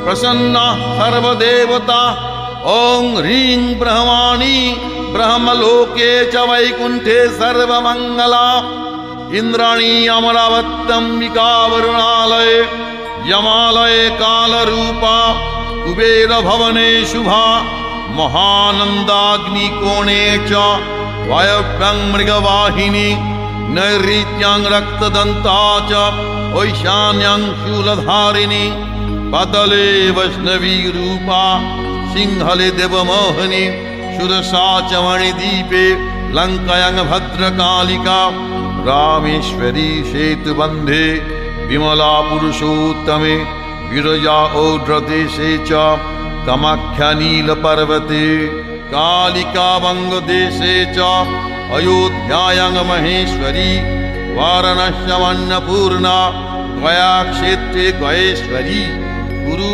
प्रसन्ना सर्वदेवता। ॐ ह्रीं ब्रह्माणि ब्रह्मलोके च वैकुण्ठे सर्वमङ्गला। इन्द्राणी अमरावत्यम्बिका वरुणालये यमालये कालरूपा। कुबेरभवने शुभा महानन्दाग्निकोणे च वायव्यं मृगवाहिनी। नैऋत्यां रक्तदन्ता च ऐशान्यां शूलधारिणी। पतले वैष्णवी रूपा सिंहले देवमोहिनी। शुरसा च मणिदीपे लङ्कायां भद्रकालिका। रामेश्वरी सेतुबन्धे विमला पुरुषोत्तमे। विरजा औड्रदेशे च कामाख्या नीलपर्वते। कालिका वङ्गदेशे च अयोध्यायां महेश्वरी। वाराणस्याम् अन्नपूर्णा गयाक्षेत्रे गयेश्वरी। कुरु